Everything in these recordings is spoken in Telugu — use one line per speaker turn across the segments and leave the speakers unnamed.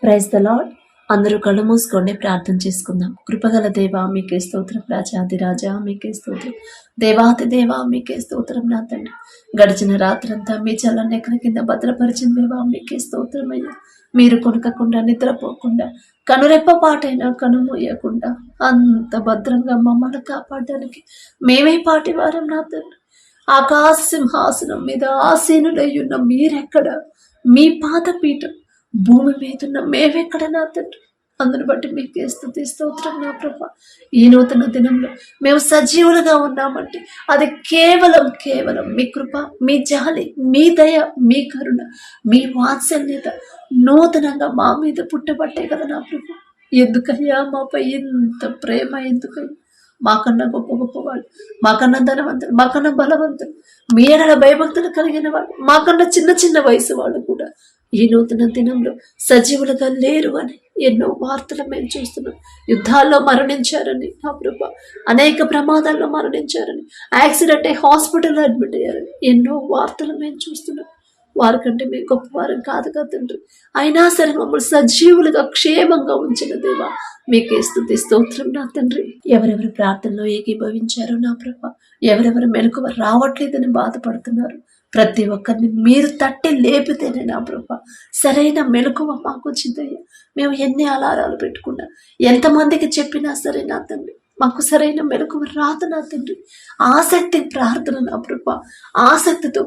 Praise the lord. అందరూ కళ్ళు మూసుకోండి, ప్రార్థన చేసుకుందాం. కృపగల దేవా మీకే స్తోత్రం, రాజాది రాజా మీకే స్తోత్రం, దేవాతి దేవా మీకే స్తోత్రం. నా తండ్రి, గడిచిన రాత్రంతా మీ చల్లని ఎక్కడి కింద భద్రపరిచిన దేవా మీకే స్తోత్రం అయ్యా. మీరు కొనకకుండా, నిద్రపోకుండా, కనురెప్ప పాటైనా కనుమూయకుండా అంత భద్రంగా మమ్మల్ని కాపాడడానికి మేమే పాటి వారం. నా తండ్రి, ఆకాశ సింహాసనం మీద ఆసీనుడై ఉన్న మీరెక్కడ? మీ పాదపీఠం భూమి మీదున్న మేమెక్కడ? నా తండ్రి, అందుని బట్టి మీకే స్తుతి స్తోత్రం. నా ప్రభా, ఈ నూతన దినంలో మేము సజీవులుగా ఉన్నామంటే అది కేవలం మీ కృప, మీ జాలి, మీ దయ, మీ కరుణ, మీ వాత్సల్యత నూతనంగా మా మీద పుట్టబట్టే కదా నా ప్రభా. ఎందుకయ్యా మాపై ఇంత ప్రేమ? ఎందుకయ్యా? మాకన్నా గొప్పవాళ్ళు, మాకన్నా ధనవంతులు, మాకన్నా బలవంతులు, మీ ఎడల భయభక్తులు కలిగిన వాళ్ళు, మాకన్నా చిన్న వయసు వాళ్ళు కూడా ఈ నూతన దినంలో సజీవులుగా లేరు అని ఎన్నో వార్తలు మేము చూస్తున్నాం. యుద్ధాల్లో మరణించారని నా ప్రభా, అనేక ప్రమాదాల్లో మరణించారని, యాక్సిడెంట్ అయి హాస్పిటల్లో అడ్మిట్ అయ్యారని ఎన్నో వార్తలు మేము చూస్తున్నాం. వారికంటే మేము గొప్పవారం కాదు కదా తండ్రి. అయినా సరే మమ్మల్ని సజీవులుగా క్షేమంగా ఉంచిన దేవా మీకే స్తుతి స్తోత్రం. నా తండ్రి, ఎవరెవరు ప్రార్థనలో ఏకీభవించారో నా ప్రభా, ఎవరెవరు మెలకువ రావట్లేదని బాధపడుతున్నారు, ప్రతి ఒక్కరిని మీరు తట్టి లేపితేనే నా ప్రభా సరైన మెలకువ మాకు వచ్చిందయ్యా. మేము ఎన్ని అలారాలు పెట్టుకున్నా, ఎంతమందికి చెప్పినా సరే నా తండ్రి, మాకు సరైన మెలకువ రాదు నా తండ్రి. ఆసక్తి ప్రార్థన నా ప్రభా, ఆసక్తితో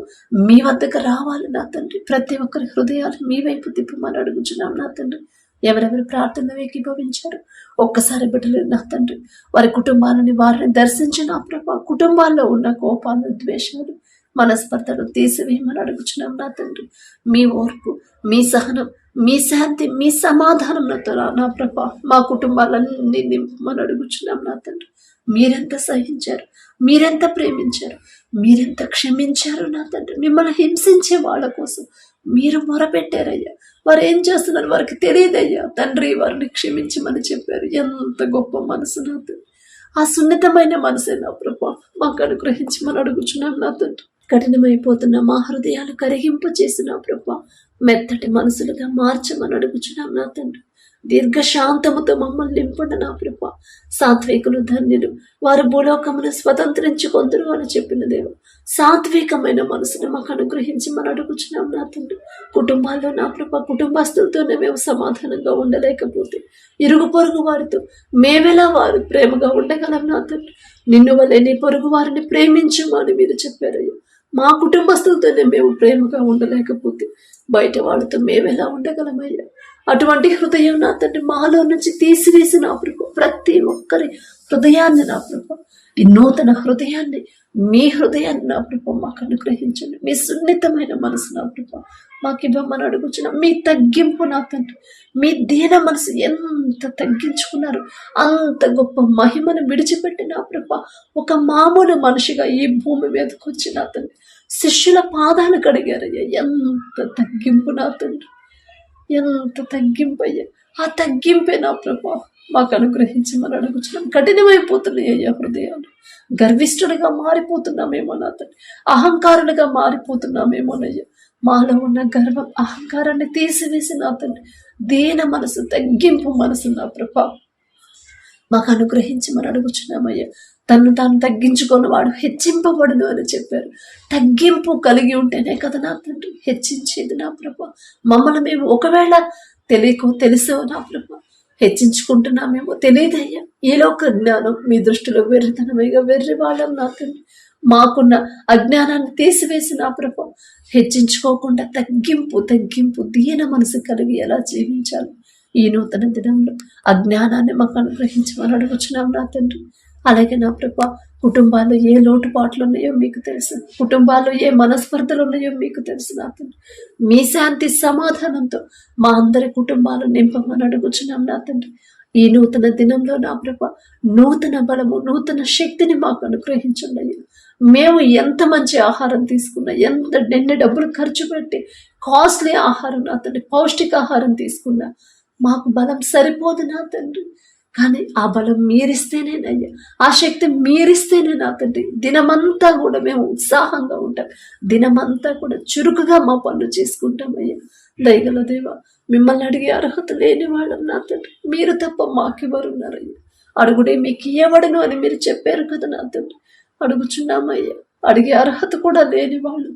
మీ వద్దకు రావాలి నా తండ్రి. ప్రతి ఒక్కరి హృదయాలు మీ వైపు తిప్పమని అడుగుచున్నాం నా తండ్రి. ఎవరెవరు ప్రార్థన ఏకీభవించారు ఒక్కసారి బిడ్డలు నా తండ్రి, వారి కుటుంబాలని వారిని దర్శించిన నా ప్రభా, కుటుంబాల్లో ఉన్న కోపాలు, ద్వేషాలు, మనస్పర్ధలు తీసివేయమని అడుగుచున్నాం నా తండ్రి. మీ ఓర్పు, మీ సహనం, మీ శాంతి, మీ సమాధానంతో నా ప్రభా మా కుటుంబాలన్నీ నింపమని అడుగుచున్నాం నా తండ్రి. మీరెంత సహించారు, మీరెంత ప్రేమించారు, మీరెంత క్షమించారు నా తండ్రి. మిమ్మల్ని హింసించే వాళ్ళ కోసం మీరు మొరపెట్టారయ్యా. వారు ఏం చేస్తున్నారు వారికి తెలియదయ్యా తండ్రి, వారిని క్షమించమని చెప్పారు. ఎంత గొప్ప మనసు నా తండ్రి. ఆ సున్నితమైన మనసే నా ప్రభా మాకు అనుగ్రహించమని అడుగుచున్నాం నా తండ్రి. కఠినమైపోతున్న మా హృదయాలు కరిగింపు చేసిన ప్రభా మెత్తటి మనసులుగా మార్చమని అడుగుచున్నాం నా తండ్రి. దీర్ఘశాంతముతో మమ్మల్ని నింపండి నా ప్రభా. సాత్వికులు ధన్యులు, వారు భూలోకమును స్వతంత్రించుకొందురు అని చెప్పిన దేవ, సాత్వికమైన మనసును మాకు అనుగ్రహించమని అడుగుచున్నాం నా తండ్రి. కుటుంబాల్లో నా ప్రభా కుటుంబస్తులతోనే మేము సమాధానంగా ఉండలేకపోతే ఇరుగు పొరుగు వారితో మేమెలా వారు ప్రేమగా ఉండగలం నా తండ్రి. నిన్ను వల్లే నీ పొరుగు వారిని ప్రేమించమని మీరు చెప్పారయ్యా. మా కుటుంబస్తులతోనే మేము ప్రేమగా ఉండలేకపోతే బయట వాళ్ళతో మేమెలా ఉండగలమయ్యా? అటువంటి హృదయం నా తండ్రి మాలో నుంచి తీసివేసి నా ప్రభు ప్రతి ఒక్కరి హృదయాన్ని నా ప్రభు, ఈ నూతన హృదయాన్ని, మీ హృదయాన్ని నా ప్రభు మాకు అనుగ్రహించండి. మీ సున్నితమైన మనసు నా ప్రభు మాకు ఇవ్వమని అడుగుచున్నాం. మీ తగ్గింపు నా తండ్రి, మీ దీన మనసు ఎంత తగ్గించుకున్నారు, అంత గొప్ప మహిమను విడిచిపెట్టి నా ప్రభు ఒక మామూలు మనిషిగా ఈ భూమి మీదకి వచ్చి నా తండ్రి శిష్యుల పాదాలు కడిగారయ్యా. ఎంత తగ్గింపు నా తండ్రి, ఎంత తగ్గింపయ్యా. ఆ తగ్గింపే నా ప్రభా మాకు అనుగ్రహించమని అడుగుచున్నాం. కఠినమైపోతున్నాయి అయ్యా హృదయాలు, గర్విష్ఠుడిగా మారిపోతున్నామేమో నా తండ్రి, అహంకారులుగా మారిపోతున్నామేమోనయ్యా. మాలో ఉన్న గర్వం, అహంకారాన్ని తీసివేసి నా తండ్రి దీన మనసు, తగ్గింపు మనసు నా ప్రభా మాకు అనుగ్రహించమని అడుగుచున్నామయ్యా. తను తాను తగ్గించుకొని వాడు హెచ్చింపబడును అని చెప్పారు. తగ్గింపు కలిగి ఉంటేనే కదా నా తండ్రి హెచ్చించేది నా ప్రభా. మమ్మల్ని మేము ఒకవేళ తెలియకో తెలుసో నా ప్రభా హెచ్చించుకుంటున్నామేమో తెలియదయ్యా. ఏలోక జ్ఞానం మీ దృష్టిలో వెర్రితనమేగా వెర్రి వాళ్ళం నా తండ్రి. మాకున్న అజ్ఞానాన్ని తీసివేసి నా ప్రభా హెచ్చించుకోకుండా తగ్గింపు దీన మనసు కలిగి ఎలా జీవించాలి ఈ నూతన దినంలో అజ్ఞానాన్ని మాకు అనుగ్రహించమని అడుగుచున్నాం నా తండ్రి. అలాగే నా ప్రభా కుటుంబాల్లో ఏ లోటుపాట్లు ఉన్నాయో మీకు తెలుసు, కుటుంబాల్లో ఏ మనస్పర్ధలు ఉన్నాయో మీకు తెలుసు నా తండ్రి. మీ శాంతి సమాధానంతో మా అందరి కుటుంబాలు నింపమని అడుగుచున్నాం నా తండ్రి. ఈ నూతన దినంలో నా ప్రభా నూతన బలము, నూతన శక్తిని మాకు అనుగ్రహించండి అయ్యా. మేము ఎంత మంచి ఆహారం తీసుకున్నా, ఎన్ని డబ్బులు ఖర్చు పెట్టి కాస్ట్లీ ఆహారం నా తండ్రి, పౌష్టికాహారం తీసుకున్నా మాకు బలం సరిపోదు నా తండ్రి. కానీ ఆ బలం మీరిస్తేనేనయ్యా, ఆ శక్తి మీరిస్తేనే నా తండ్రి దినమంతా కూడా మేము ఉత్సాహంగా ఉంటాం, దినమంతా కూడా చురుకుగా మా పనులు చేసుకుంటామయ్యా. దయగల దేవ మిమ్మల్ని అడిగే అర్హత లేని వాళ్ళం నా తండ్రి. మీరు తప్ప మాకెవరున్నారయ్యా? అడుగుడే మీకు ఇయ్యబడును అని మీరు చెప్పారు కదా నా తండ్రి. అడుగుచున్నామయ్యా. అడిగే అర్హత కూడా లేని వాళ్ళు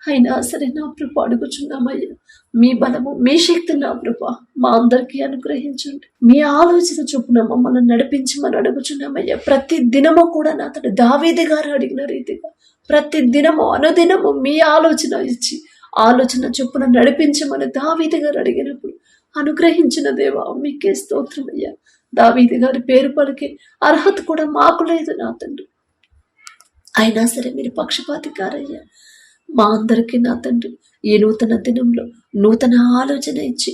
అయినా సరే నా ప్రభు అడుగుచున్నామయ్యా. మీ బలము మీ శక్తి నా ప్రభు మా అందరికీ అనుగ్రహించండి. మీ ఆలోచన చొప్పున మమ్మల్ని నడిపించమని అడుగుచున్నామయ్యా. ప్రతి దినము కూడా నా తండ్రి దావీదు గారు అడిగిన రీతిగా ప్రతి దినము అనుదినము మీ ఆలోచన ఇచ్చి ఆలోచన చొప్పున నడిపించమని దావీదు గారు అడిగినప్పుడు అనుగ్రహించిన దేవా మీకే స్తోత్రమయ్యా. దావీదు గారి పేరు పలికే అర్హత కూడా మాకు లేదు నా తండ్రి. అయినా సరే మీరు పక్షపాతికారయ్యా. మా అందరికీ నా తండ్రి ఈ నూతన దినంలో నూతన ఆలోచన ఇచ్చి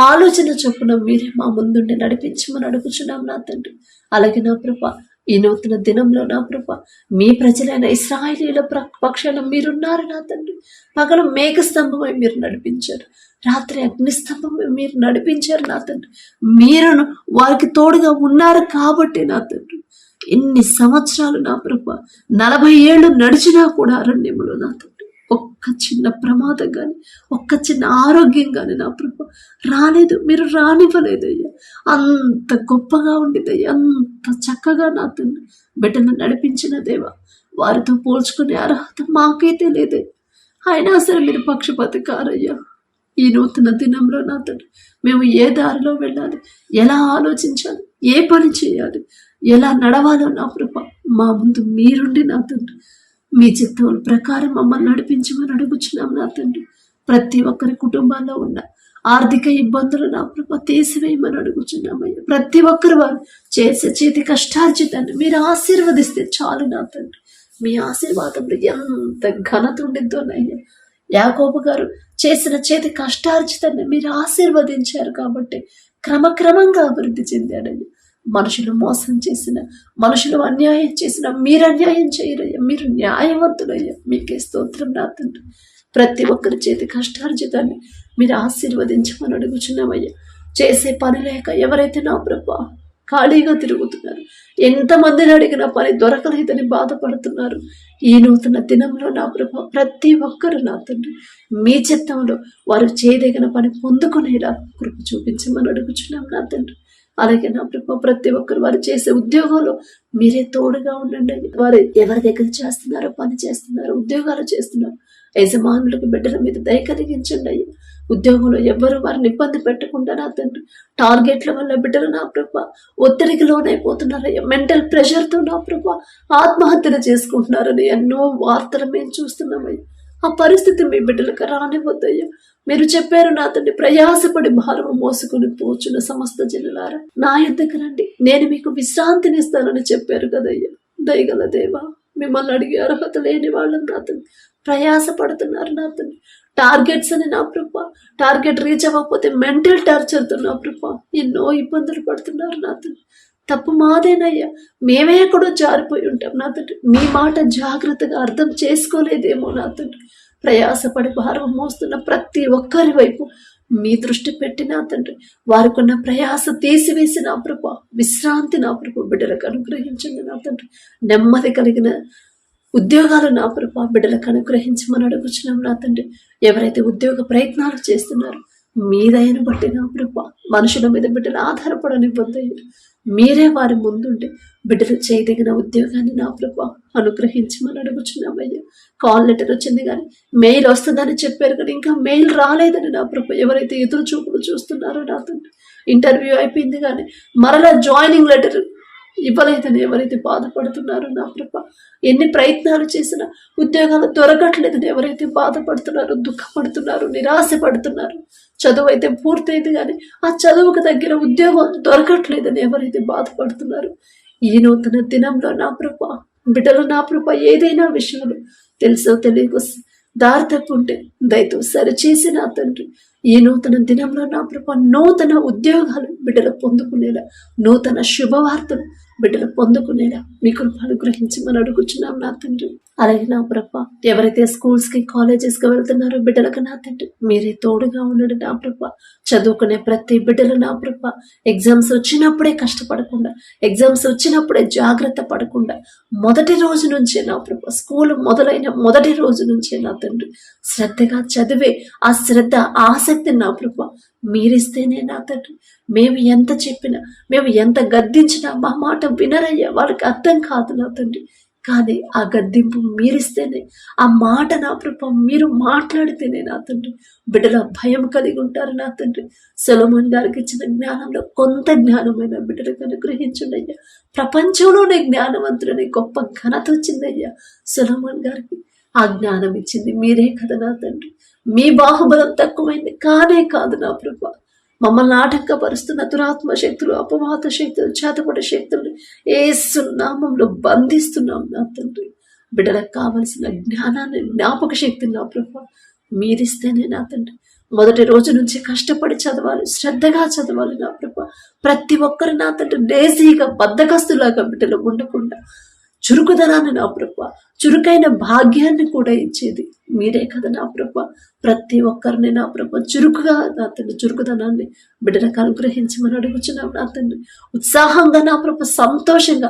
ఆలోచన చొప్పున మీరే మా ముందుండి నడిపించమని అడుగుచున్నాం నా తండ్రి. అలాగే నా ప్రభ ఈ నూతన దినంలో నా ప్రభ మీ ప్రజలైన ఇశ్రాయేలీయుల పక్షాన మీరున్నారు నా తండ్రి. పగలు మేఘ స్తంభమై మీరు నడిపించారు, రాత్రి అగ్ని స్తంభమై మీరు నడిపించారు నా తండ్రి. మీరును వారికి తోడుగా ఉన్నారు కాబట్టి నా తండ్రి ఎన్ని సంవత్సరాలు నా ప్రభ 40 ఏళ్ళు నడిచినా కూడా అరణ్యములో నా తండ్రి ఒక్క చిన్న ప్రమాదం కానీ ఒక్క చిన్న ఆరోగ్యం కానీ నా ప్రభు రాలేదు. మీరు రానివ్వలేదయ్యా. అంత గొప్పగా ఉండేదయ్యా, అంత చక్కగా నా తండ్రి బిడ్డను నడిపించిన దేవా. వారితో పోల్చుకునే అర్హత మాకైతే లేదే. అయినా సరే మీరు పక్షపాతి కారయ్యా. ఈ నూతన దినంలో నా తండ్రి మేము ఏ దారిలో వెళ్ళాలి, ఎలా ఆలోచించాలి, ఏ పని చేయాలి, ఎలా నడవాలో నా ప్రభ మా ముందు మీరుండి నా తండ్రి మీ చిత్తం ప్రకారం మమ్మల్ని నడిపించమని అడుగుచున్నాం నా తండ్రి. ప్రతి ఒక్కరి కుటుంబాల్లో ఉన్న ఆర్థిక ఇబ్బందులు నా ప్రభ తీసివేయమని అడుగుచున్నామయ్యా. ప్రతి ఒక్కరు వారు చేసే చేతి కష్టార్జితాన్ని మీరు ఆశీర్వదిస్తే చాలు నా తండ్రి. మీ ఆశీర్వాదంలో ఎంత ఘనత ఉండిద్దోనయ్యా. యాకోబు గారు చేసిన చేతి కష్టార్జితాన్ని మీరు ఆశీర్వదించారు కాబట్టి క్రమక్రమంగా అభివృద్ధి చెందాడయ్యా. మనుషులు మోసం చేసిన, మనుషులు అన్యాయం చేసిన మీరు అన్యాయం చేయరయ్యా. మీరు న్యాయవంతులయ్యా. మీకే స్తోత్రం నా తండ్రి. ప్రతి ఒక్కరి చేతి కష్టార్జితాన్ని మీరు ఆశీర్వదించమని అడుగుచున్నామయ్యా. చేసే పని లేక ఎవరైతే నా ప్రభా ఖాళీగా తిరుగుతున్నారు, ఎంతమందిని అడిగిన పని దొరకలేదని బాధపడుతున్నారు, ఈ నూతన దినంలో నా ప్రభా ప్రతి ఒక్కరు నా తండ్రి మీ చిత్తంలో వారు చేయదగిన పని పొందుకునేలా కృప చూపించమని అడుగుచున్నాం నా తండ్రి. అలాగే నా ప్రభు ప్రతి ఒక్కరు వారు చేసే ఉద్యోగంలో మీరే తోడుగా ఉండండి. వారు ఎవరి దగ్గర చేస్తున్నారో పని చేస్తున్నారు, ఉద్యోగాలు చేస్తున్నారు, యజమానులకు బిడ్డల మీద దయ కలిగించండి అయ్యా. ఉద్యోగంలో ఎవ్వరు వారిని ఇబ్బంది పెట్టకుండా నా తండ్రి టార్గెట్ల వల్ల బిడ్డలు నా ప్రభ ఒత్తిడికి లోనైపోతున్నారయ్యా. మెంటల్ ప్రెషర్తో నా ప్రభ ఆత్మహత్యలు చేసుకుంటున్నారని ఎన్నో వార్తలు మేము చూస్తున్నామయ్యా. ఆ పరిస్థితి మీ బిడ్డలకు రానివ్వద్దయ్యా. మీరు చెప్పారు నా తండ్రి ప్రయాసపడి భారము మోసుకుని పోచున్న సమస్త జనులారా నా యొద్దకు రండి, నేను మీకు విశ్రాంతినిస్తానని చెప్పారు కదయ్యా. దయగల దేవా మిమ్మల్ని అడిగే అర్హత లేని వాళ్ళని నా తండ్రి ప్రయాసపడుతున్నారు నా తండ్రి. టార్గెట్స్ అని నా ప్రభ టార్గెట్ రీచ్ అవ్వకపోతే మెంటల్ టార్చర్తో నా ప్రభ ఎన్నో ఇబ్బందులు పడుతున్నారు నా తండ్రి. తప్పు మాదేనయ్యా, మేమే ఎక్కడో జారిపోయి ఉంటాం నా తండ్రి. మీ మాట జాగ్రత్తగా అర్థం చేసుకోలేదేమో నా తండ్రి. ప్రయాసపడి భారం మోస్తున్న ప్రతి ఒక్కరి వైపు మీ దృష్టి పెట్టి నా తండ్రి వారికున్న ప్రయాస తీసివేసి నా ప్రభ విశ్రాంతి నా ప్రభ బిడ్డలకు అనుగ్రహించండి నా తండ్రి. నెమ్మది కలిగిన ఉద్యోగాలు నా ప్రభ బిడ్డలకు అనుగ్రహించమని అడుగుచున్నాం నా తండ్రి. ఎవరైతే ఉద్యోగ ప్రయత్నాలు చేస్తున్నారో మీ దయను బట్టి నా ప్రభ మనుషుల మీద బిడ్డలు ఆధారపడనివ్వద్దయ్యా. మీరే వారి ముందుండి బిడ్డలు చేయదగిన ఉద్యోగాన్ని నా ప్రభ అనుగ్రహించమని అడుగుచున్నామయ్యా. కాల్ లెటర్ వచ్చింది కానీ మెయిల్ వస్తుందని చెప్పారు కానీ ఇంకా మెయిల్ రాలేదని నా ప్రభ ఎవరైతే ఎదురు చూపులు చూస్తున్నారో నా తండ్రి ఇంటర్వ్యూ అయిపోయింది కానీ మరలా జాయినింగ్ లెటర్ ఇవ్వలేదని ఎవరైతే బాధపడుతున్నారో నా ప్రభ ఎన్ని ప్రయత్నాలు చేసినా ఉద్యోగాలు దొరకట్లేదని ఎవరైతే బాధపడుతున్నారో దుఃఖపడుతున్నారు నిరాశపడుతున్నారు, చదువు అయితే పూర్తయింది కానీ ఆ చదువుకు దగ్గర ఉద్యోగం దొరకట్లేదని ఎవరైతే బాధపడుతున్నారు ఈ నూతన దినంలో నా ప్రభ బిడ్డలు నా ప్రభ ఏదైనా విషయంలో తెలుసో తెలియకో దారి తప్పుంటే దయతో సరిచేసి నా తండ్రి ఈ నూతన దినంలో నా ప్రభ నూతన ఉద్యోగాలు బిడ్డలు పొందుకునేలా నూతన శుభవార్తలు బిడ్డలు పొందుకునేలా మీ కృప అనుగ్రహించమని అడుగుచున్నాం నా తండ్రి. అలాగే నా ప్రభ, ఎవరైతే స్కూల్స్ కి కాలేజెస్ కి వెళ్తున్నారో బిడ్డలకు నా తండ్రి మీరే తోడుగా ఉండండి నా ప్రభ. చదువుకునే ప్రతి బిడ్డలు నా ప్రభ ఎగ్జామ్స్ వచ్చినప్పుడే కష్టపడకుండా, ఎగ్జామ్స్ వచ్చినప్పుడే జాగ్రత్త పడకుండా, మొదటి రోజు నుంచే నా ప్రభ, స్కూల్ మొదలైన మొదటి రోజు నుంచే నా తండ్రి శ్రద్ధగా చదివే ఆ శ్రద్ధ ఆసక్తి నా ప్రభ మీరిస్తేనే నా తండ్రి మేము ఎంత చెప్పినా, మేము ఎంత గద్దించినా మా మాట వినరయ్యా. వాళ్ళకి అర్థం కాదు నా తండ్రి. కానీ ఆ గద్దింపు మీరిస్తేనే, ఆ మాట నా ప్రభ మీరు మాట్లాడితేనే నా తండ్రి బిడ్డల భయం కలిగి ఉంటారు నా తండ్రి. సొలొమోన్ గారికి ఇచ్చిన జ్ఞానంలో కొంత జ్ఞానమైన బిడ్డలకు అనుగ్రహించుండయ్యా. ప్రపంచంలోనే జ్ఞానవంతుడని గొప్ప ఘనత వచ్చిందయ్యా సొలొమోన్ గారికి. ఆ జ్ఞానం ఇచ్చింది మీరే కదా నా తండ్రి. మీ బాహుబలం తక్కువైంది కానే కాదు నా ప్రభ. మమ్మల్ని ఆటంకపరుస్తున్న దురాత్మ శక్తులు, అపవాద శక్తులు, చేతపడే శక్తులు యేసు నామంలో బంధిస్తున్నాం నా తండ్రి. బిడ్డలకు కావలసిన జ్ఞానాన్ని, జ్ఞాపక శక్తిని నా ప్రభ మీరిస్తేనే నా తండ్రి మొదటి రోజు నుంచి కష్టపడి చదవాలి, శ్రద్ధగా చదవాలి నా ప్రభ. ప్రతి ఒక్కరు నా తండ్రి లేజీగా బద్దకస్తులాగా బిడ్డలు ఉండకుండా చురుకుదనాన్ని నా ప్రభ, చురుకైన భాగ్యాన్ని కూడా ఇచ్చేది మీరే కదా నా ప్రభ. ప్రతి ఒక్కరిని నా ప్రభ చురుకుగా నా తండ్రి చురుకుదనాన్ని బిడ్డలకు అనుగ్రహించమని అడుగుచున్నాం నా తండ్రి. ఉత్సాహంగా నా ప్రభ, సంతోషంగా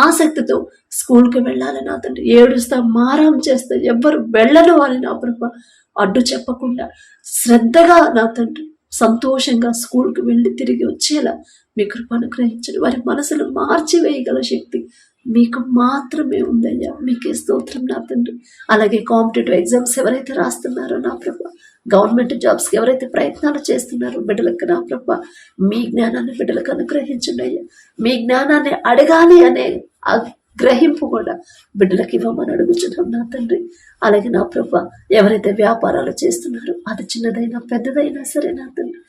ఆసక్తితో స్కూల్కి వెళ్ళాలి నా తండ్రి. ఏడుస్తా మారం చేస్తా ఎవ్వరు వెళ్ళను అని నా ప్రభ అడ్డు చెప్పకుండా శ్రద్ధగా నా తండ్రి సంతోషంగా స్కూల్కి వెళ్ళి తిరిగి వచ్చేలా మీ కృప అనుగ్రహించండి. వారి మనసులు మార్చివేయగల శక్తి మీకు మాత్రమే ఉందయ్యా. మీకే స్తోత్రం నా తండ్రి. అలాగే కాంపిటేటివ్ ఎగ్జామ్స్ ఎవరైతే రాస్తున్నారో నా ప్రభ, గవర్నమెంట్ జాబ్స్కి ఎవరైతే ప్రయత్నాలు చేస్తున్నారో బిడ్డలకు నా ప్రభ మీ జ్ఞానాన్ని బిడ్డలకు అనుగ్రహించండి అయ్యా. మీ జ్ఞానాన్ని అడగాలి అనే ఆ గ్రహింపు కూడా బిడ్డలకు ఇవ్వమని అడుగుచున్నాం నా తండ్రి. అలాగే నా ప్రభ ఎవరైతే వ్యాపారాలు చేస్తున్నారో అది చిన్నదైనా పెద్దదైనా సరే నా తండ్రి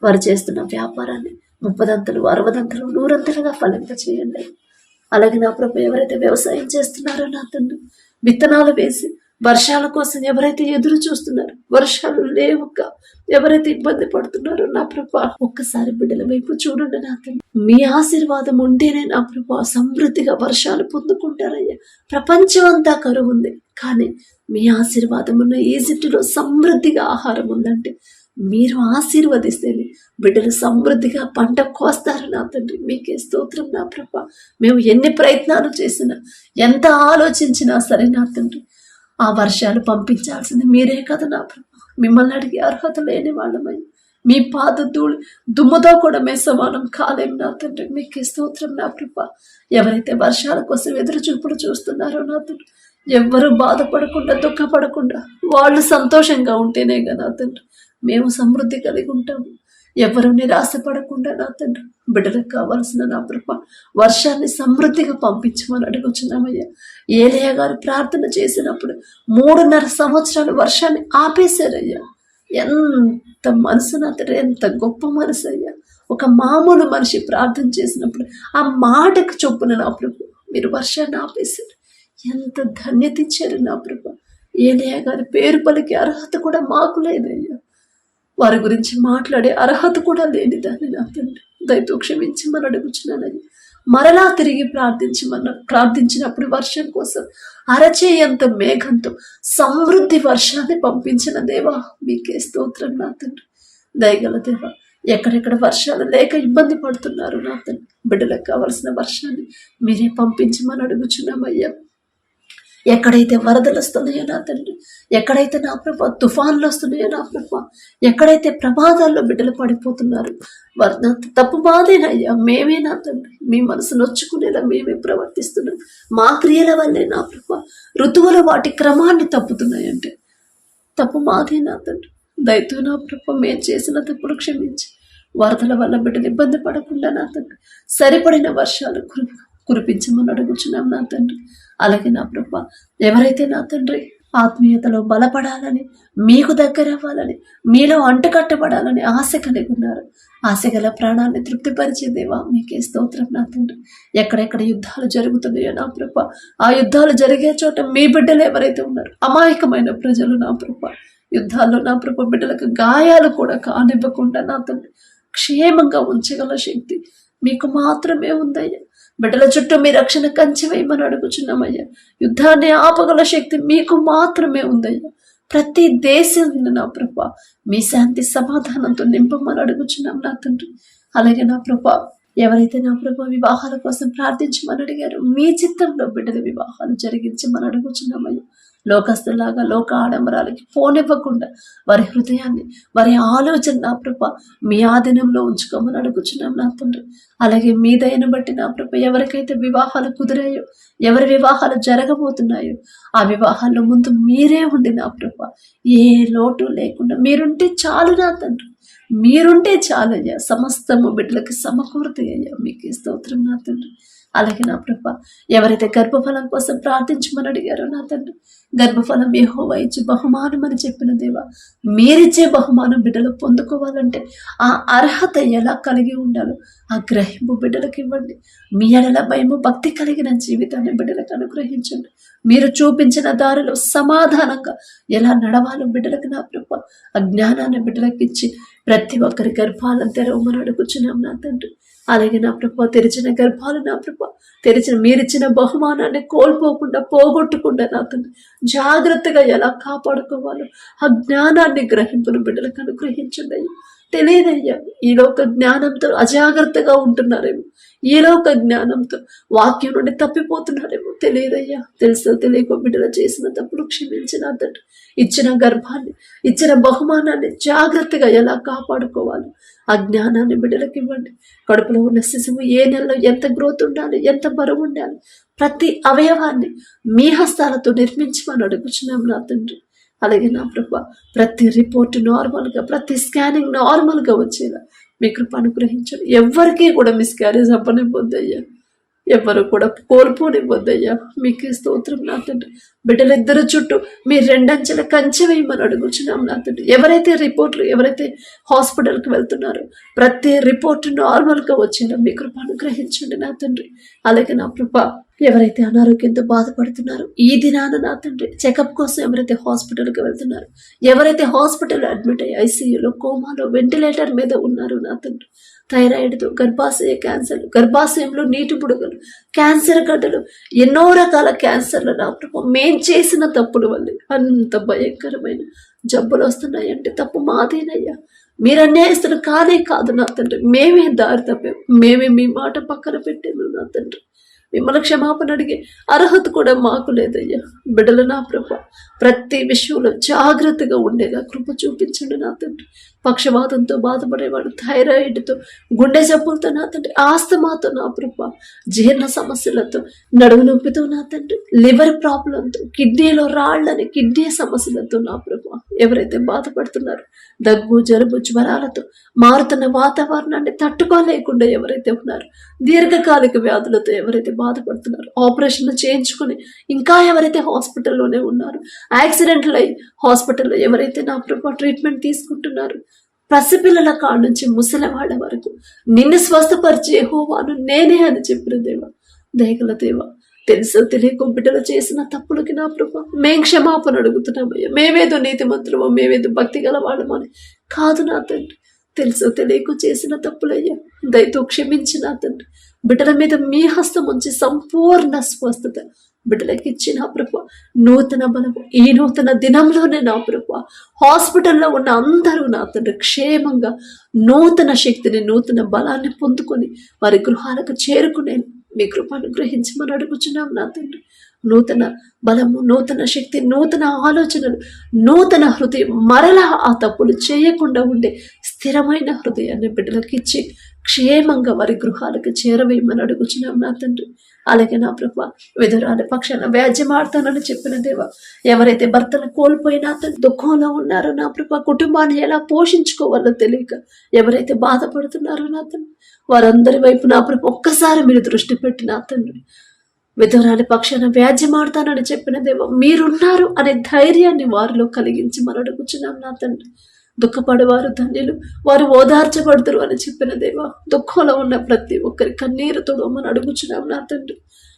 వారు చేస్తున్న వ్యాపారాన్ని 30ంతలు 60ంతలు 100ంతలుగా ఫలింప చేయండి. అలాగే నా ప్రభు ఎవరైతే వ్యవసాయం చేస్తున్నారో నా తండ్రి విత్తనాలు వేసి వర్షాల కోసం ఎవరైతే ఎదురు చూస్తున్నారో, వర్షాలు లేవుక ఎవరైతే ఇబ్బంది పడుతున్నారో నా ప్రభు ఒక్కసారి బిడ్డల వైపు చూడండి నా తండ్రి. మీ ఆశీర్వాదం ఉంటేనే నా ప్రభు సమృద్ధిగా వర్షాలు పొందుకుంటారయ్యా. ప్రపంచం అంతా కరువు ఉంది, కానీ మీ ఆశీర్వాదం ఉన్న ఈజిప్టులో సమృద్ధిగా ఆహారం ఉందంటే మీరు ఆశీర్వదిస్తేనే బిడ్డలు సమృద్ధిగా పంట కోస్తారు నా తండ్రి. మీకే స్తోత్రం నా ప్రభ. మేము ఎన్ని ప్రయత్నాలు చేసినా, ఎంత ఆలోచించినా సరే నా తండ్రి ఆ వర్షాలు పంపించాల్సింది మీరే కదా నా ప్రభ. మిమ్మల్ని అడిగే అర్హత లేని వాళ్ళమై మీ పాద దుమ్ముతో కూడా మేము సమానం కాలేం నా తండ్రి. మీకే స్తోత్రం నా ప్రభ. ఎవరైతే వర్షాల కోసం ఎదురు చూపులు చూస్తున్నారో నా తండ్రి ఎవ్వరూ బాధపడకుండా దుఃఖపడకుండా వాళ్ళు సంతోషంగా ఉంటేనే కదా తండ్రి మేము సమృద్ధి కలిగి ఉంటాము. ఎవరు నిరాశపడకుండా నా తండ్రి బిడ్డలకు కావాల్సిన నా ప్రభ వర్షాన్ని సమృద్ధిగా పంపించమని అడుగుచున్నామయ్యా. ఏలియా గారు ప్రార్థన చేసినప్పుడు 3.5 సంవత్సరాలు వర్షాన్ని ఆపేశారయ్యా. ఎంత మనసు నా తండ్రి, ఎంత గొప్ప మనసు అయ్యా. ఒక మామూలు మనిషి ప్రార్థన చేసినప్పుడు ఆ మాటకు చొప్పున నా ప్రభు మీరు వర్షాన్ని ఆపేశారు. ఎంత ధన్యత ఇచ్చారు నా ప్రభ. ఏలియా గారి పేరు పలికే అర్హత కూడా మాకు లేదయ్యా. వారి గురించి మాట్లాడే అర్హత కూడా లేనిదాన్ని నా తండ్రి దయతో క్షమించమని అడుగుచున్నానని. మరలా తిరిగి ప్రార్థించినప్పుడు వర్షం కోసం అరచేయంత మేఘంతో సమృద్ధి వర్షాన్ని పంపించిన దేవా మీకే స్తోత్రం నా తండ్రి. దయగల దేవా, ఎక్కడెక్కడ వర్షాలు లేక ఇబ్బంది పడుతున్నారు నా తండ్రి బిడ్డలకు కావలసిన వర్షాన్ని మీరే పంపించమని అడుగుచున్నామయ్యా. ఎక్కడైతే వరదలు వస్తున్నాయో నా తండ్రి, ఎక్కడైతే నా ప్రభ తుఫాన్లు వస్తున్నాయో నా ప్రభ, ఎక్కడైతే ప్రమాదాల్లో బిడ్డలు పడిపోతున్నారు తప్పు మాదేనయ్యా. మేమే నా తండ్రి మీ మనసు నొచ్చుకునేలా మేమే ప్రవర్తిస్తున్నాం. మా క్రియల వల్లే నా ప్రభ ఋతువుల వాటి క్రమాన్ని తప్పుతున్నాయంటే తప్పు మాదే నా తండ్రి. దయతో నా ప్రభ మేము చేసిన తప్పులు క్షమించి వరదల వల్ల బిడ్డలు ఇబ్బంది పడకుండా నా తండ్రి సరిపడిన వర్షాలు కురిపించమని అడుగుచున్నాం నా తండ్రి. అలాగే నా ప్రభ ఎవరైతే నా తండ్రి ఆత్మీయతలో బలపడాలని, మీకు దగ్గర అవ్వాలని, మీలో అంటకట్టబడాలని ఆశ కలిగి ఉన్నారు, ఆశ గల ప్రాణాన్ని తృప్తిపరిచే దేవా మీకే స్తోత్రం నా తండ్రి. ఎక్కడెక్కడ యుద్ధాలు జరుగుతున్నాయో నా ప్రభ ఆ యుద్ధాలు జరిగే చోట మీ బిడ్డలు ఎవరైతే ఉన్నారు అమాయకమైన ప్రజలు నా ప్రభ యుద్ధాల్లో నా ప్రభ బిడ్డలకు గాయాలు కూడా కానివ్వకుండా నా తండ్రి క్షేమంగా ఉంచగల శక్తి మీకు మాత్రమే ఉందయ్యా. బిడ్డల చుట్టూ మీ రక్షణ కంచె వేయమని అడుగుచున్నామయ్యా. యుద్ధాన్ని ఆపగల శక్తి మీకు మాత్రమే ఉందయ్యా. ప్రతి దేశం నా ప్రభా మీ శాంతి సమాధానంతో నింపమని అడుగుచున్నాం నా తండ్రి. అలాగే నా ప్రభా ఎవరైతే నా ప్రభా వివాహాల కోసం ప్రార్థించమని అడిగారు, మీ చిత్తంలో బిడ్డల వివాహాలు జరిగించమని అడుగుచున్నామయ్యా. లోకస్తులాగా లోక ఆడంబరాలకి పోనివ్వకుండా వారి హృదయాన్ని, వారి ఆలోచన నా ప్రభ మీ ఆధీనంలో ఉంచుకోమని అడుగుచున్నాం నా తండ్రి. అలాగే మీ దయను బట్టి నా ప్రభ ఎవరికైతే వివాహాలు కుదిరాయో, ఎవరి వివాహాలు జరగబోతున్నాయో ఆ వివాహాల్లో ముందు మీరే ఉండి నా ప్రభ ఏ లోటు లేకుండా మీరుంటే చాలు నా తండ్రి. మీరుంటే చాలయ్యా. సమస్తము బిడ్డలకి సమకూర్తి అయ్యా. మీకు స్తోత్రం నా తండ్రి. అలాగే నా ప్రభ ఎవరైతే గర్భఫలం కోసం ప్రార్థించమని అడిగారో నా తండ్రి, గర్భఫలం యెహోవా ఇచ్చే బహుమానం అని చెప్పిన దేవా, మీరిచ్చే బహుమానం బిడ్డలు పొందుకోవాలంటే ఆ అర్హత ఎలా కలిగి ఉండాలో ఆ గ్రహింపు బిడ్డలకు ఇవ్వండి. మీ ఎడల భయము భక్తి కలిగిన జీవితాన్ని బిడ్డలకు అనుగ్రహించండి. మీరు చూపించిన దారిలో సమాధానంగా ఎలా నడవాలో బిడ్డలకు నా ప్రభ ఆ జ్ఞానాన్ని బిడ్డలకు ఇచ్చి ప్రతి ఒక్కరి గర్భాలను తెరవమని అడుగుచున్నాం నా తండ్రి. అలాగే నా ప్రభ తెరిచిన గర్భాలు నా ప్రభ మీరిచ్చిన బహుమానాన్ని కోల్పోకుండా పోగొట్టకుండా నా తండ్రి జాగ్రత్తగా ఎలా కాపాడుకోవాలో ఆ జ్ఞానాన్ని గ్రహింపును బిడ్డలకు అనుగ్రహించండి అయ్యా. తెలియదయ్యా, ఈ లోక జ్ఞానంతో అజాగ్రత్తగా ఉంటున్నారేమో, ఈ లోక జ్ఞానంతో వాక్యం నుండి తప్పిపోతున్నారేమో తెలియదయ్యా. తెలుసో తెలియకో బిడ్డలు చేసిన తప్పుడు క్షమించిన తండ్రి. ఇచ్చిన గర్భాన్ని, ఇచ్చిన బహుమానాన్ని జాగ్రత్తగా ఎలా కాపాడుకోవాలి ఆ జ్ఞానాన్ని బిడ్డలకు ఇవ్వండి. కడుపులో ఉన్న శిశువు ఏ నెలలో ఎంత గ్రోత్ ఉండాలి, ఎంత బరువు ఉండాలి, ప్రతి అవయవాన్ని మీ హస్తాలతో నిర్మించమని అడుగుచున్నాం నా తండ్రి. అలాగే నా ప్రభ ప్రతి రిపోర్ట్ నార్మల్గా, ప్రతి స్కానింగ్ నార్మల్గా వచ్చేలా మీ కృప అనుగ్రహించండి. ఎవరికీ కూడా మిస్క్యారేజ్ అవ్వనివ్వద్దయ్యా, ఎవరు కూడా కోల్పోనివ్వద్దయ్యా. మీకే స్తోత్రం నా తండ్రి. బిడ్డలిద్దరు చుట్టూ మీరు రెండంచెల కంచె వేయమని అడుగుచున్నాం నా తండ్రి. ఎవరైతే హాస్పిటల్కి వెళ్తున్నారో ప్రతి రిపోర్ట్ నార్మల్గా వచ్చేలా మీ కృప అనుగ్రహించండి నా తండ్రి. అలాగే నా కృప ఎవరైతే అనారోగ్యంతో బాధపడుతున్నారో ఈ దినాన నా తండ్రి చెకప్ కోసం ఎవరైతే హాస్పిటల్కి వెళ్తున్నారో, ఎవరైతే హాస్పిటల్ అడ్మిట్ అయ్యి ఐసీయూలో, కోమాలో, వెంటిలేటర్ మీద ఉన్నారో నా తండ్రి, థైరాయిడ్తో, గర్భాశయ క్యాన్సర్లు, గర్భాశయంలో నీటి బుడగలు, క్యాన్సర్ గడ్డలు, ఎన్నో రకాల క్యాన్సర్లు నా ప్రభు మేం చేసిన తప్పుల వల్ల అంత భయంకరమైన జబ్బులు వస్తున్నాయంటే తప్పు మాదేనయ్యా. మీరు అన్యాయస్తులు కానే కాదు నా తండ్రి. మేమే దారి తప్పాము, మేమే మీ మాట పక్కన పెట్టాము నా తండ్రి. మిమ్మల్ని క్షమాపణ అడిగే అర్హత కూడా మాకు లేదయ్యా. బిడ్డలు నా ప్రభు ప్రతి విషయంలో జాగ్రత్తగా ఉండేలా కృప చూపించండి నా తండ్రి. పక్షవాతంతో బాధపడేవాడు, థైరాయిడ్తో, గుండె జబ్బులతో నా తండ్రి, ఆస్తమాతో నా ప్రభు, జీర్ణ సమస్యలతో, నడుము నొప్పితో నా తండ్రి, లివర్ ప్రాబ్లంతో, కిడ్నీలో రాళ్ళని, కిడ్నీ సమస్యలతో నా ప్రభు ఎవరైతే బాధపడుతున్నారో, దగ్గు, జలుబు, జ్వరాలతో, మారుతున్న వాతావరణాన్ని తట్టుకోలేకుండా ఎవరైతే ఉన్నారో, దీర్ఘకాలిక వ్యాధులతో ఎవరైతే బాధపడుతున్నారు, ఆపరేషన్లు చేయించుకొని ఇంకా ఎవరైతే హాస్పిటల్లోనే ఉన్నారు, యాక్సిడెంట్లు అయ్యి హాస్పిటల్లో ఎవరైతే నా ప్రభు ట్రీట్మెంట్ తీసుకుంటున్నారు, పసిపిల్లల కాడ నుంచి ముసలివాళ్ళ వరకు నిన్ను స్వస్థపరిచే యెహోవాను నేనే అని చెప్పిన దేవా, దయగల దేవా, తెలుసో తెలియకో బిడ్డలు చేసిన తప్పులకి నా ప్రభు మేం క్షమాపణ అడుగుతున్నామయ్యా. మేమేదో నీతిమంతులమో, మేమేదో భక్తి గల వాళ్ళమో అని కాదు నా తండ్రి. తెలుసో తెలియకో చేసిన తప్పులయ్యా, దయతో క్షమించి నా తండ్రి. బిడ్డల మీద మీ హస్తం ఉంచి సంపూర్ణ స్వస్థత బిడ్డలకి ఇచ్చి నా ప్రభు నూతన బలము ఈ నూతన దినంలోనే నా ప్రభు హాస్పిటల్లో ఉన్న అందరూ నా తండ్రి క్షేమంగా నూతన శక్తిని, నూతన బలాన్ని పొందుకొని వారి గృహాలకు చేరుకునే మీ కృప అనుగ్రహించమని అడుగుచున్నాం నా తండ్రి. నూతన బలము, నూతన శక్తి, నూతన ఆలోచనలు, నూతన హృదయం, మరలా ఆ తప్పులు చేయకుండా ఉండే స్థిరమైన హృదయాన్ని బిడ్డలకు ఇచ్చి క్షేమంగా వారి గృహాలకు చేరవేయమని అడుగుచున్నాం నా తండ్రి. అలాగే నా ప్రభు విధురాలి పక్షాన వ్యాజ్యమాడతానని చెప్పిన దేవా, ఎవరైతే భర్తను కోల్పోయినా దుఃఖంలో ఉన్నారో నా ప్రభు, కుటుంబాన్ని ఎలా పోషించుకోవాలో తెలియక ఎవరైతే బాధపడుతున్నారో నా తండ్రి, వారందరి వైపు నా ప్రభు ఒక్కసారి మీరు దృష్టి పెట్టి నా తండ్రి, విధురాలి పక్షాన వ్యాజ్యమాడతానని చెప్పిన దేవా, మీరున్నారు అనే ధైర్యాన్ని వారిలో కలిగించి మనం అడుగుచున్నాం నా తండ్రి. దుఃఖపడేవారు ధన్యులు, వారు ఓదార్చబడతారు అని చెప్పిన దేవా, దుఃఖంలో ఉన్న ప్రతి ఒక్కరి కన్నీరు తొడవమని అడుగుచున్నాం నా తండ్రి.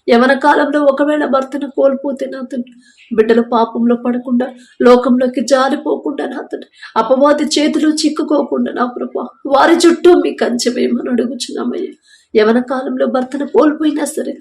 యవన కాలంలో ఒకవేళ భర్తను కోల్పోతే నా తండ్రి, బిడ్డల పాపంలో పడకుండా, లోకంలోకి జారిపోకుండా నా తండ్రి, అపవాది చేతిలో చిక్కుకోకుండా నా ప్రభు వారి చుట్టూ మీ కంచె వేయమని అడుగుచున్నామయ్యా. యవన కాలంలో భర్తను కోల్పోయినా సరే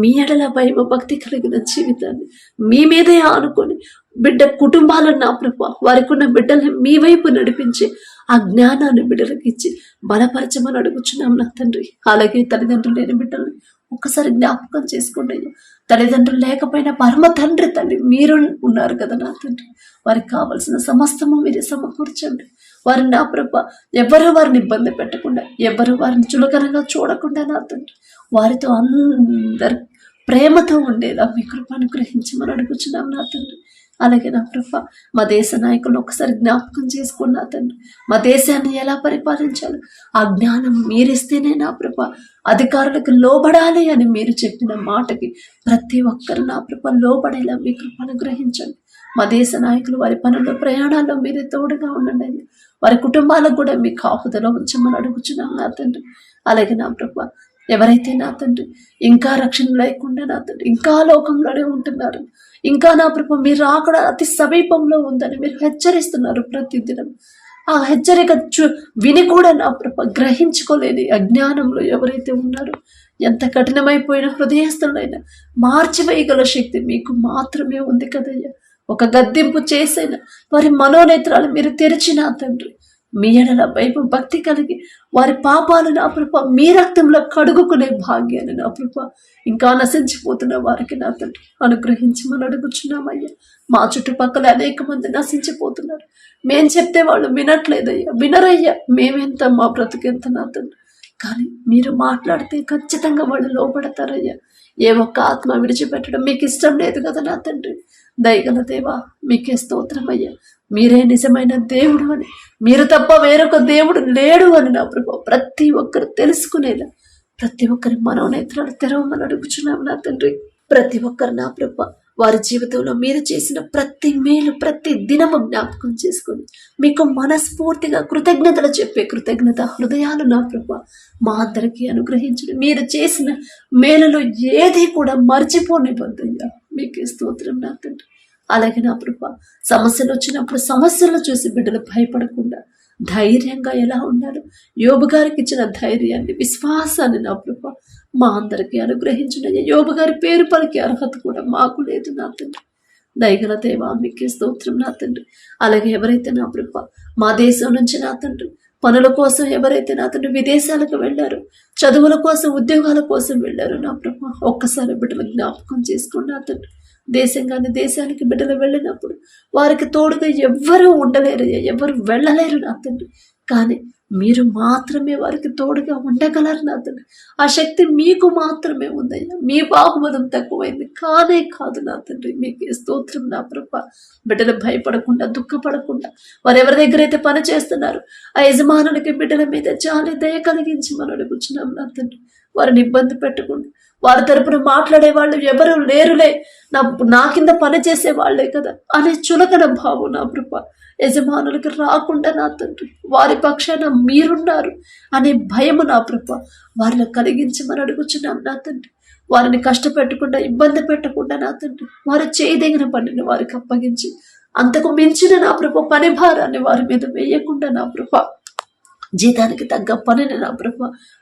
మీ ఎడల భయం భక్తి కలిగిన జీవితాన్ని మీ మీదే ఆనుకొని బిడ్డ కుటుంబాలను నా ప్రభా వారికి ఉన్న బిడ్డల్ని మీ వైపు నడిపించి ఆ జ్ఞానాన్ని బిడ్డలకు ఇచ్చి బలపరచమని అడుగుచున్నాం నా తండ్రి. అలాగే తల్లిదండ్రులు లేని బిడ్డల్ని ఒక్కసారి జ్ఞాపకం చేసుకోండి అయ్యా. తల్లిదండ్రులు లేకపోయినా పరమ తండ్రి తల్లి మీరు ఉన్నారు కదా నా తండ్రి. వారికి కావలసిన సమస్తము మీరే సమకూర్చండి. వారిని నా ప్రభ ఎవరు వారిని ఇబ్బంది పెట్టకుండా, ఎవరు వారిని చులకనగా చూడకుండా నా తండ్రి వారితో అందరు ప్రేమతో ఉండేలా మీ కృప అనుగ్రహించమని అడుగుచున్నాం నా తండ్రి. అలాగే నా ప్రభ మా దేశ నాయకులను ఒకసారి జ్ఞాపకం చేసుకున్నా తండ్రి. మా దేశాన్ని ఎలా పరిపాలించాలి ఆ జ్ఞానం మీరిస్తేనే నా ప్రభ అధికారులకు లోబడాలి అని మీరు చెప్పిన మాటకి ప్రతి ఒక్కరు నా ప్రభ లోబడేలా మీ కృప అనుగ్రహించండి. మా దేశ నాయకులు వారి పనుల్లో ప్రయాణాల్లో మీరే తోడుగా ఉండండి. వారి కుటుంబాలకు కూడా మీ కాపుదలో ఉంచమని అడుగుచున్నాం నా తండ్రి. అలాగే నా ప్రభ ఎవరైతే నా తండ్రి ఇంకా రక్షణ లేకుండా నా తండ్రి ఇంకా లోకంలోనే ఉంటున్నారు, ఇంకా నా ప్రభ మీరు రాకడ అతి సమీపంలో ఉందని మీరు హెచ్చరిస్తున్నారు ప్రతిదినం. ఆ హెచ్చరిక విని కూడా నా ప్రభ గ్రహించుకోలేని అజ్ఞానంలో ఎవరైతే ఉన్నారో, ఎంత కఠినమైపోయిన హృదయస్థులైనా మార్చివేయగల శక్తి మీకు మాత్రమే ఉంది కదయ్యా. ఒక గద్దింపు చేసైనా వారి మనోనేత్రాలు మీరు తెరిచిన తండ్రి మీ ఎడల వైపు భక్తి కలిగి వారి పాపాలు నా ప్రభ మీ రక్తంలో కడుగుకునే భాగ్యాన్ని నా ప్రభ ఇంకా నశించిపోతున్న వారికి నా తండ్రి అనుగ్రహించమని అడుగుచున్నామయ్యా. మా చుట్టుపక్కల అనేక మంది నశించిపోతున్నారు. మేం చెప్తే వాళ్ళు వినట్లేదయ్యా, వినరయ్యా. మేమెంత మా బ్రతుకెంత నా తండ్రి, కానీ మీరు మాట్లాడితే ఖచ్చితంగా వాళ్ళు లోపడతారయ్యా. ఏ ఒక్క ఆత్మ విడిచిపెట్టడం మీకు ఇష్టం లేదు కదా నా తండ్రి. దయగల దేవా మీకే స్తోత్రమయ్యా. మీరే నిజమైన దేవుడు అని, మీరు తప్ప వేరొక దేవుడు లేడు అని నా ప్రభు ప్రతి ఒక్కరు తెలుసుకునేలా ప్రతి ఒక్కరి మనోనేత్రాలు తెరవమని అడుగుచున్నాం నా తండ్రి. ప్రతి ఒక్కరు నా ప్రభు వారి జీవితంలో మీరు చేసిన ప్రతి మేలు ప్రతి దినము జ్ఞాపకం చేసుకొని మీకు మనస్ఫూర్తిగా కృతజ్ఞతలు చెప్పే కృతజ్ఞత హృదయాలు నా ప్రభు మా అందరికీ అనుగ్రహించండి. మీరు చేసిన మేలులో ఏది కూడా మర్చిపోనివ్వద్దయ్యా. మీకే స్తోత్రం నా తండ్రి. అలాగే నా ప్రభు సమస్యలు వచ్చినప్పుడు సమస్యలను చూసి బిడ్డలు భయపడకుండా ధైర్యంగా ఎలా ఉండాలో యోబు గారికి ఇచ్చిన ధైర్యాన్ని విశ్వాసాన్ని నా ప్రభు మా అందరికీ అనుగ్రహించిన యోబు గారి పేరు పలికే అర్హత కూడా మాకు లేదు నా తండ్రి. దయగల దేవా మీకే స్తోత్రం నా తండ్రి. అలాగే ఎవరైతే నా ప్రభు మా దేశం నుంచి నా తండ్రి పనుల కోసం ఎవరైతే నా తండ్రి విదేశాలకు వెళ్ళారో, చదువుల కోసం ఉద్యోగాల కోసం వెళ్ళారో నా ప్రభు ఒక్కసారి బిడ్డలు జ్ఞాపకం చేసుకోండి నా తండ్రి. దేశంగానే దేశానికి బిడ్డలు వెళ్ళినప్పుడు వారికి తోడుగా ఎవ్వరూ ఉండలేరయ్యా, ఎవరు వెళ్ళలేరు నా తండ్రి. కానీ మీరు మాత్రమే వారికి తోడుగా ఉండగలరు నా తండ్రి. ఆ శక్తి మీకు మాత్రమే ఉందయ్యా. మీ బాహుమతం తక్కువైంది కానే కాదు నా తండ్రి. మీకు స్తోత్రం నా ప్రభ. బిడ్డలు భయపడకుండా దుఃఖపడకుండా వారు ఎవరి దగ్గర అయితే పని చేస్తున్నారు ఆ యజమానులకి బిడ్డల మీద జాలి దయ కలిగించి మనం అడుగుచున్నాం నా తండ్రి. వారిని ఇబ్బంది పెట్టకుండా వారి తరపున మాట్లాడే వాళ్ళు ఎవరు లేరులే, నా కింద పని చేసే వాళ్లే కదా అనే చులకన భావం నా ప్రభ యజమానులకు రాకుండా నా తండ్రి వారి పక్షాన మీరున్నారు అనే భయము నా ప్రభ వారిలో కలిగించమని అడుగుచున్నాం నా తండ్రి. వారిని కష్టపెట్టకుండా ఇబ్బంది పెట్టకుండా నా తండ్రి వారు చేయదగిన పనిని వారికి అప్పగించి అంతకు మించిన నా ప్రభ పని భారాన్ని వారి మీద వేయకుండా నా ప్రభ జీతానికి తగ్గ పనిని నా ప్రభ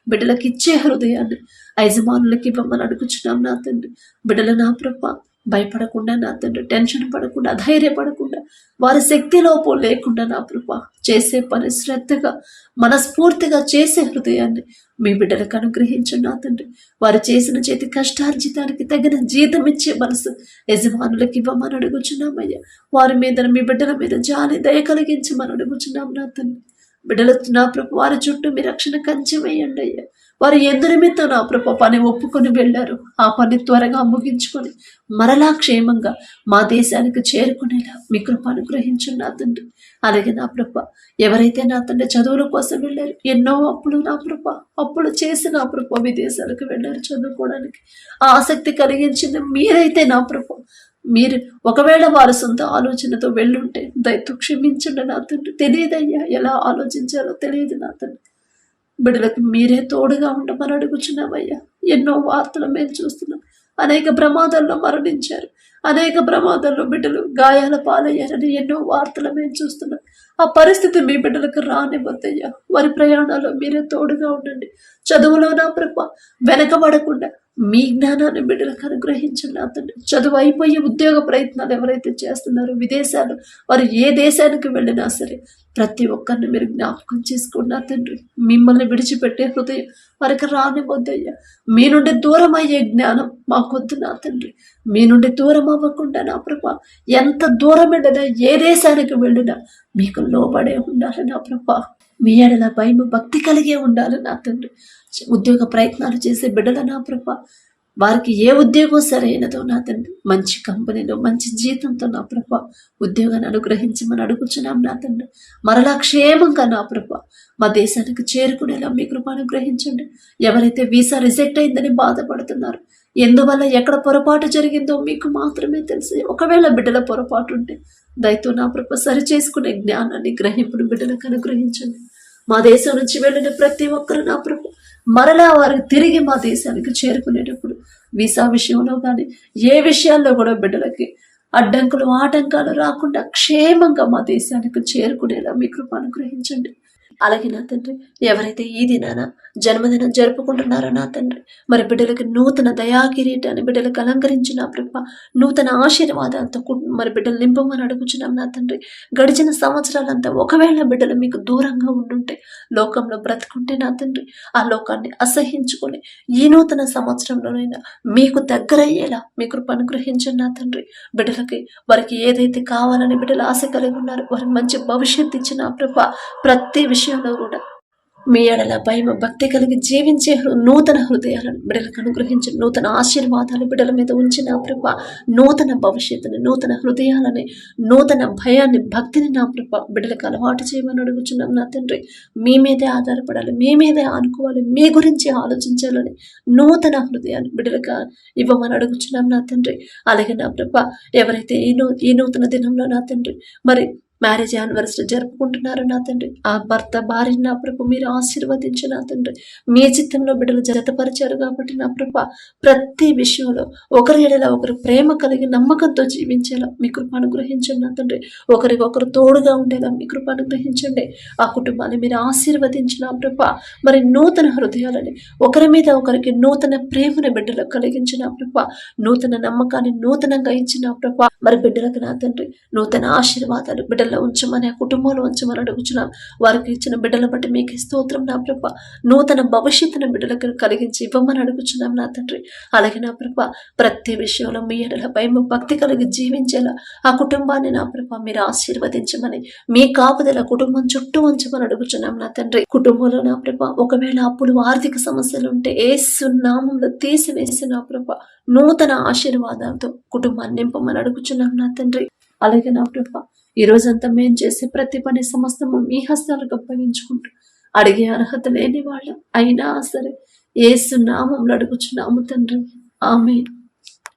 బిడ్డలకు ఇచ్చే హృదయాన్ని యజమానులకి ఇవ్వమని అడుగుచున్నాం నా తండ్రి. బిడ్డలు నా ప్రభ భయపడకుండా నా తండ్రి టెన్షన్ పడకుండా ధైర్యపడకుండా వారి శక్తిలోపం లేకుండా నా ప్రభ చేసే పని శ్రద్ధగా మనస్ఫూర్తిగా చేసే హృదయాన్ని మీ బిడ్డలకు అనుగ్రహించండి నా తండ్రి. వారు చేసిన చేతి కష్టార్జితానికి తగిన జీతం ఇచ్చే మనసు యజమానులకు ఇవ్వమని అడుగుచున్నామయ్యా. వారి మీద మీ బిడ్డల మీద జాలి దయ కలిగించమని అడుగుచున్నాం నా తండ్రి. బిడ్డలు నా ప్రభు వారి చుట్టూ మీ రక్షణ కంచె వేయండి అయ్యా. వారు ఎందు నిమిత్తం నా ప్రభు పని ఒప్పుకొని వెళ్ళారు ఆ పని త్వరగా ముగించుకొని మరలా క్షేమంగా మా దేశానికి చేరుకునేలా మీ కృప అనుగ్రహించండి నా తండ్రి. అలాగే నా ప్రభ ఎవరైతే నా తండ్రి చదువుల కోసం వెళ్ళారు, ఎన్నో అప్పులు నా ప్రభ అప్పులు చేసి నా ప్రభ విదేశాలకు వెళ్ళారు చదువుకోవడానికి, ఆసక్తి కలిగించింది మీరైతే నా ప్రభ. మీరు ఒకవేళ వారి సొంత ఆలోచనతో వెళ్ళుంటే దయతో క్షమించండి నా తండ్రి. తెలియదయ్యా ఎలా ఆలోచించాలో తెలియదు నా తండ్రి. బిడ్డలకు మీరే తోడుగా ఉండమని అడుగుచున్నామయ్యా. ఎన్నో వార్తలు మేము చూస్తున్నాం. అనేక ప్రమాదాల్లో మరణించారు. అనేక ప్రమాదాల్లో బిడ్డలు గాయాల పాలయ్యారని ఎన్నో వార్తలు మేము చూస్తున్నాం. ఆ పరిస్థితి మీ బిడ్డలకు రానివ్వద్దయ్యా. వారి ప్రయాణాల్లో మీరే తోడుగా ఉండండి. చదువులో నా ప్రభ వెనకబడకుండా మీ జ్ఞానాన్ని బిడ్డలకు అనుగ్రహించండి నా తండ్రి. చదువు అయిపోయి ఉద్యోగ ప్రయత్నాలు ఎవరైతే చేస్తున్నారో విదేశాలు, వారు ఏ దేశానికి వెళ్ళినా సరే ప్రతి ఒక్కరిని మీరు జ్ఞాపకం చేసుకోండి నా తండ్రి. మిమ్మల్ని విడిచిపెట్టే హృదయం వారికి రానివ్వద్దయ్యా. మీ నుండి దూరం అయ్యే జ్ఞానం మాకొద్దు నా తండ్రి. మీ నుండి దూరం అవ్వకుండా నా ప్రభ ఎంత దూరం వెళ్ళినా ఏ దేశానికి వెళ్ళినా మీకు లోబడే ఉండాలి నా ప్రభ. మీ ఎడల భయం భక్తి కలిగే ఉండాలి నా తండ్రి. ఉద్యోగ ప్రయత్నాలు చేసే బిడ్డల నా ప్రభ వారికి ఏ ఉద్యోగం సరైనదో నా తండ్రి, మంచి కంపెనీలో మంచి జీతంతో నా ప్రభ ఉద్యోగాన్ని అనుగ్రహించమని అడుగుచున్నాం నా తండ్రి. మరలా క్షేమంగా నా ప్రభ మా దేశానికి చేరుకునేలా మీ కృప అనుగ్రహించండి. ఎవరైతే వీసా రిజెక్ట్ అయిందని బాధపడుతున్నారు, ఎందువల్ల ఎక్కడ పొరపాటు జరిగిందో మీకు మాత్రమే తెలుసు. ఒకవేళ బిడ్డల పొరపాటు ఉంటే దయతో నా ప్రభ సరి చేసుకునే జ్ఞానాన్ని గ్రహింపును బిడ్డలకు అనుగ్రహించండి. మా దేశం నుంచి వెళ్ళిన ప్రతి ఒక్కరు నా ప్రభు మరలా వారు తిరిగి మా దేశానికి చేరుకునేటప్పుడు వీసా విషయంలో కానీ ఏ విషయాల్లో కూడా బిడ్డలకి అడ్డంకులు ఆటంకాలు రాకుండా క్షేమంగా మా దేశానికి చేరుకునేలా మీ కృప అనుగ్రహించండి. అలాగే నా తండ్రి, ఎవరైతే ఈ దినాన జన్మదినం జరుపుకుంటున్నారో నా తండ్రి, మరి బిడ్డలకి నూతన దయా కిరీటాన్ని బిడ్డలకు అలంకరించిన ప్రభ నూతన ఆశీర్వాదాలతో మరి బిడ్డలు నింపమని అడుగుచున్నాం నా తండ్రి. గడిచిన సంవత్సరాలంతా ఒకవేళ బిడ్డలు మీకు దూరంగా ఉండుంటే, లోకంలో బ్రతుకుంటే నా తండ్రి, ఆ లోకాన్ని అసహించుకొని ఈ నూతన సంవత్సరంలోనైనా మీకు దగ్గరయ్యేలా మీ కృప అనుగ్రహించండి నా తండ్రి. బిడ్డలకి వారికి ఏదైతే కావాలని బిడ్డలు ఆశ కలిగి ఉన్నారు, వారికి మంచి భవిష్యత్తు ఇచ్చిన ప్రభ ప్రతి విషయంలో కూడా మీ ఎడల భయం భక్తి కలిగి జీవించే నూతన హృదయాలను బిడ్డలకు అనుగ్రహించి నూతన ఆశీర్వాదాలు బిడ్డల మీద ఉంచిన ప్రభ నూతన భవిష్యత్తుని, నూతన హృదయాలని, నూతన భయాన్ని, భక్తిని నా ప్రభ బిడ్డలకు అలవాటు చేయమని అడుగుచున్నాం నా తండ్రి. మీ మీదే ఆధారపడాలి, మీ మీదే ఆనుకోవాలి, మీ గురించి ఆలోచించాలని నూతన హృదయాన్ని బిడ్డలకు ఇవ్వమని అడుగుచున్నాం నా తండ్రి. అలాగే నా ప్రభ ఎవరైతే ఈ నూతన దినంలో నా తండ్రి మరి మ్యారేజ్ యానివర్సరీ జరుపుకుంటున్నారు నా తండ్రి, ఆ భర్త భార్య నా ప్రభు మీరు ఆశీర్వదించు నా తండ్రి. మీ చిత్తంలో బిడ్డలు జతపరిచారు కాబట్టి నా ప్రభ ప్రతి విషయంలో ఒకరి ఎడల ఒకరు ప్రేమ కలిగి నమ్మకంతో జీవించేలా మీ కృప అనుగ్రహించండి నా తండ్రి. ఒకరికొకరు తోడుగా ఉండేలా మీ కృప అనుగ్రహించండి. ఆ కుటుంబాన్ని మీరు ఆశీర్వదించిన ప్రభ మరి నూతన హృదయాలని, ఒకరి మీద ఒకరికి నూతన ప్రేమను బిడ్డలకు కలిగించిన ప్రభ, నూతన నమ్మకాన్ని నూతనంగా ఇచ్చిన ప్రభ మరి బిడ్డలకు నా తండ్రి నూతన ఆశీర్వాదాలు బిడ్డలు ఉంచమని, ఆ కుటుంబంలో ఉంచమని అడుగుచున్నాం. వారికి ఇచ్చిన బిడ్డల బట్టి మీకు స్తోత్రం నా ప్రభ. నూతన భవిష్యత్తును బిడ్డలకు కలిగించి ఇవ్వమని అడుగుచున్నాం నా తండ్రి. అలాగే నా ప్రభ ప్రతి విషయంలో మీ ఎడల భయం భక్తి కలిగి జీవించేలా ఆ కుటుంబాన్ని నా ప్రభ మీరు ఆశీర్వదించమని, మీ కాపుదల కుటుంబం చుట్టూ ఉంచమని అడుగుచున్నాం నా తండ్రి. కుటుంబంలో నా ప్రభ ఒకవేళ అప్పులు ఆర్థిక సమస్యలు ఉంటే యేసు నామములో తీసివేసి నా ప్రభ నూతన ఆశీర్వాదాలతో కుటుంబాన్ని నింపమని అడుగుచున్నాం నా తండ్రి. అలాగే నా ప్రభ ఈ రోజంతా మేము చేసే ప్రతి పని సమస్తము మీ హస్తాలకు అప్పగించుకుంటూ అడిగే అర్హత లేని వాళ్ళం అయినా సరే యేసు నామములో అడుగుచున్నాము తండ్రి. ఆమేన్.